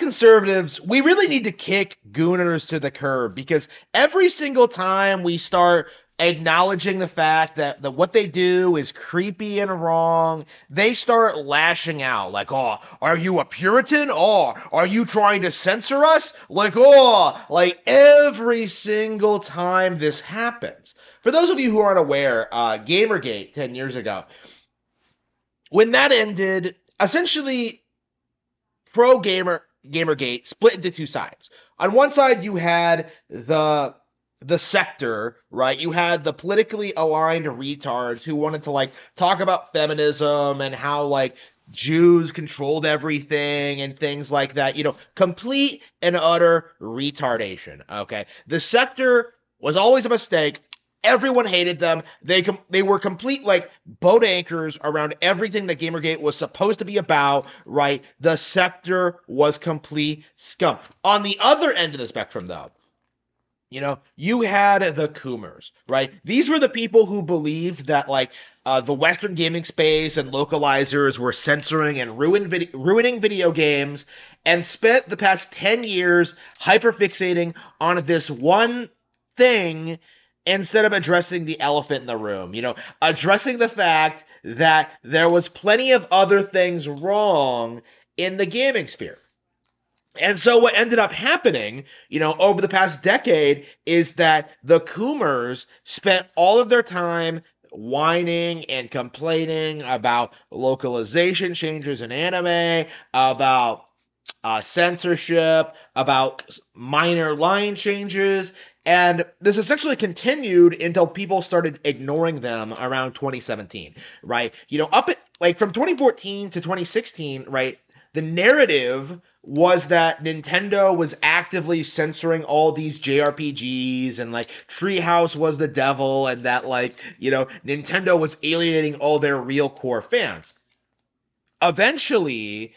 conservatives, we really need to kick gooners to the curb because every single time we start acknowledging the fact that what they do is creepy and wrong, they start lashing out like, oh, are you a Puritan? Oh, are you trying to censor us? Like, oh, like every single time this happens. For those of you who aren't aware, GamerGate 10 years ago, when that ended, essentially Gamergate split into two sides. On one side, you had the sector, right? You had the politically aligned retards who wanted to like talk about feminism and how like Jews controlled everything and things like that. You know, complete and utter retardation. Okay, the sector was always a mistake. Everyone hated them. They were complete like boat anchors around everything that Gamergate was supposed to be about, right? The sector was complete scum. On the other end of the spectrum, though, you know, you had the Coomers, right? These were the people who believed that like the Western gaming space and localizers were censoring and ruining video games, and spent the past 10 years hyperfixating on this one thing instead of addressing the elephant in the room, you know, addressing the fact that there was plenty of other things wrong in the gaming sphere. And so what ended up happening, you know, over the past decade is that the Coomers spent all of their time whining and complaining about localization changes in anime, about censorship, about minor line changes, and this essentially continued until people started ignoring them around 2017, right? You know, up at like from 2014 to 2016, right? The narrative was that Nintendo was actively censoring all these JRPGs and like Treehouse was the devil and that like, you know, Nintendo was alienating all their real core fans. Eventually,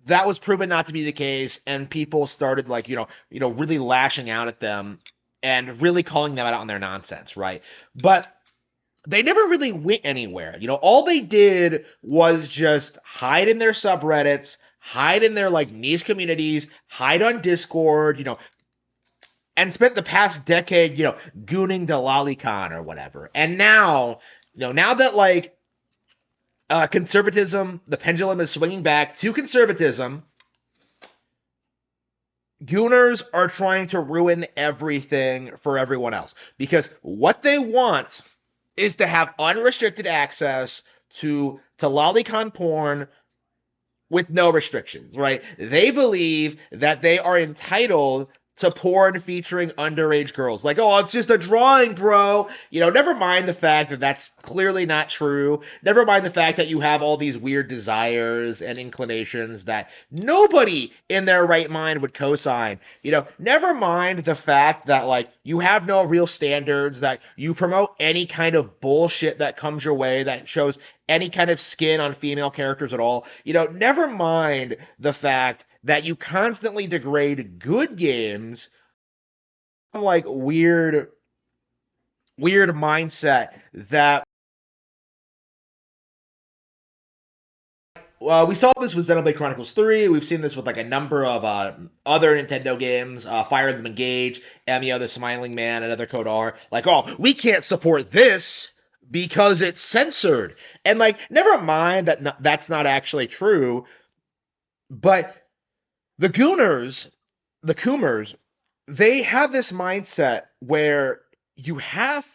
that was proven not to be the case, and people started like really lashing out at them and really calling them out on their nonsense, right? But they never really went anywhere. You know, all they did was just hide in their subreddits, hide in their like niche communities, hide on Discord, you know, and spent the past decade, you know, gooning the lolicon or whatever. And now, you know, now that like conservatism, the pendulum is swinging back to conservatism. Gooners are trying to ruin everything for everyone else because what they want is to have unrestricted access to lolicon porn with no restrictions, right? They believe that they are entitled to porn featuring underage girls. Like, oh, it's just a drawing, bro. You know, never mind the fact that that's clearly not true. Never mind the fact that you have all these weird desires and inclinations that nobody in their right mind would co-sign. You know, never mind the fact that, like, you have no real standards, that you promote any kind of bullshit that comes your way that shows any kind of skin on female characters at all. You know, never mind the fact that you constantly degrade good games, like weird mindset that we saw this with Xenoblade Chronicles 3. We've seen this with like a number of other Nintendo games, Fire Emblem Engage, Amiyo the Smiling Man, and other Code R. Like, oh, we can't support this because it's censored. And like, never mind that that's not actually true, but the Gooners, the Coomers, they have this mindset where you have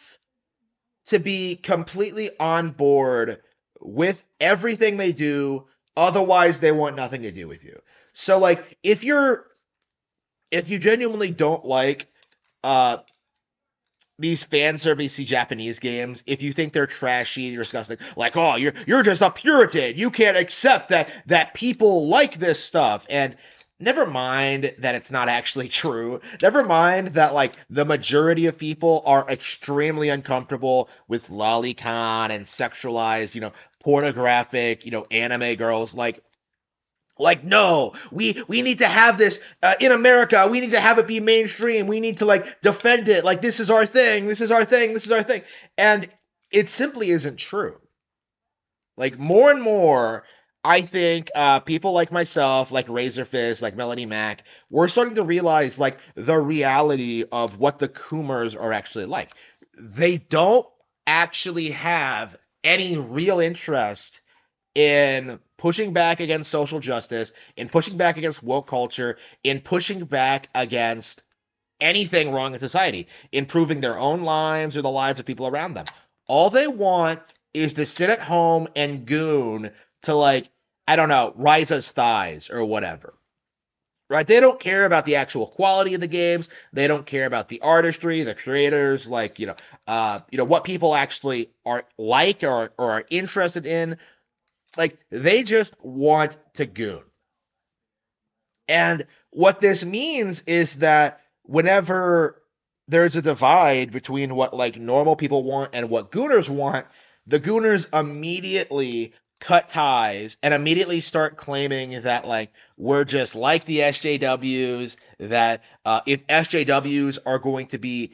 to be completely on board with everything they do, otherwise they want nothing to do with you. So like if you genuinely don't like these fan servicey Japanese games, if you think they're trashy, you're disgusting, like, oh, you're just a Puritan, you can't accept that people like this stuff. And never mind that it's not actually true. Never mind that, like, the majority of people are extremely uncomfortable with lolicon and sexualized, you know, pornographic, you know, anime girls. Like, no, we need to have this in America. We need to have it be mainstream. We need to, like, defend it. Like, this is our thing. This is our thing. This is our thing. And it simply isn't true. Like, more and more, I think people like myself, like Razorfist, like Melanie Mack, we're starting to realize like the reality of what the Coomers are actually like. They don't actually have any real interest in pushing back against social justice, in pushing back against woke culture, in pushing back against anything wrong in society, improving their own lives or the lives of people around them. All they want is to sit at home and goon to like, I don't know, Riza's thighs or whatever. Right? They don't care about the actual quality of the games. They don't care about the artistry, the creators, like, what people actually are like or are interested in. Like, they just want to goon. And what this means is that whenever there's a divide between what like normal people want and what gooners want, the gooners immediately cut ties and immediately start claiming that like we're just like the SJWs, that if SJWs are going to be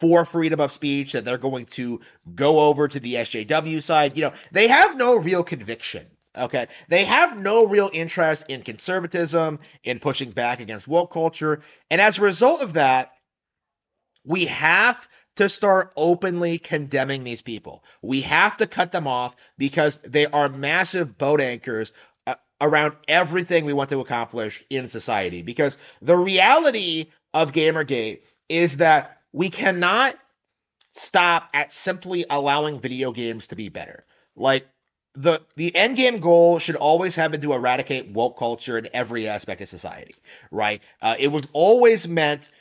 for freedom of speech, that they're going to go over to the SJW side. They have no real conviction. Okay. They have no real interest in conservatism, in pushing back against woke culture. And as a result of that, we have to start openly condemning these people. We have to cut them off because they are massive boat anchors around everything we want to accomplish in society. Because the reality of Gamergate is that we cannot stop at simply allowing video games to be better. Like the end game goal should always have been to eradicate woke culture in every aspect of society, right? It was always meant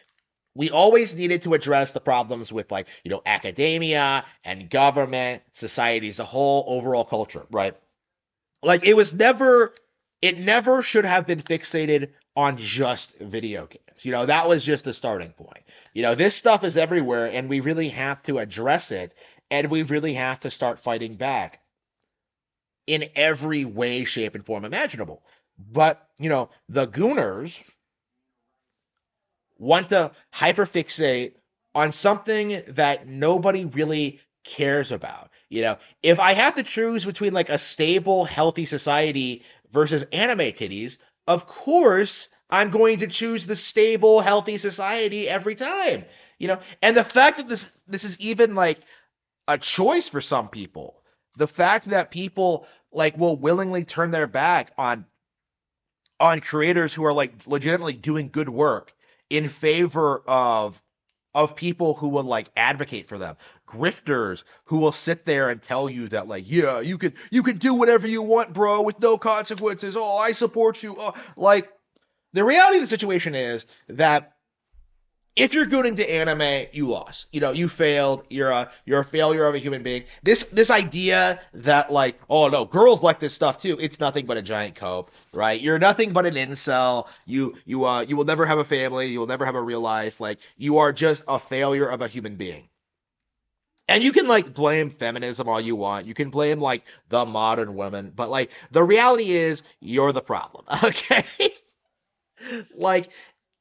we always needed to address the problems with like academia and government, society as a whole, overall culture, right? Like it never should have been fixated on just video games. That was just the starting point. This stuff is everywhere and we really have to address it and we really have to start fighting back in every way, shape, and form imaginable. But, the Gooners want to hyperfixate on something that nobody really cares about. If I have to choose between like a stable, healthy society versus anime titties, of course I'm going to choose the stable, healthy society every time. And the fact that this is even like a choice for some people, the fact that people like will willingly turn their back on creators who are like legitimately doing good work in favor of people who will like advocate for them, grifters who will sit there and tell you that like, yeah, you could do whatever you want, bro, with no consequences. Oh, I support you. Oh, like the reality of the situation is that if you're good into anime, you lost. You failed. You're a failure of a human being. This idea that like, oh no, girls like this stuff too. It's nothing but a giant cope, right? You're nothing but an incel. You will never have a family. You will never have a real life. Like you are just a failure of a human being. And you can like blame feminism all you want. You can blame like the modern woman, but like the reality is you're the problem. Okay? Like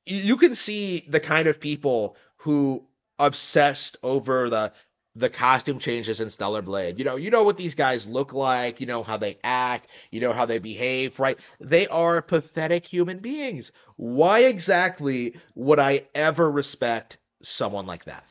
you can see the kind of people who obsessed over the costume changes in Stellar Blade. You know what these guys look like, you know how they act, you know how they behave, right? They are pathetic human beings. Why exactly would I ever respect someone like that?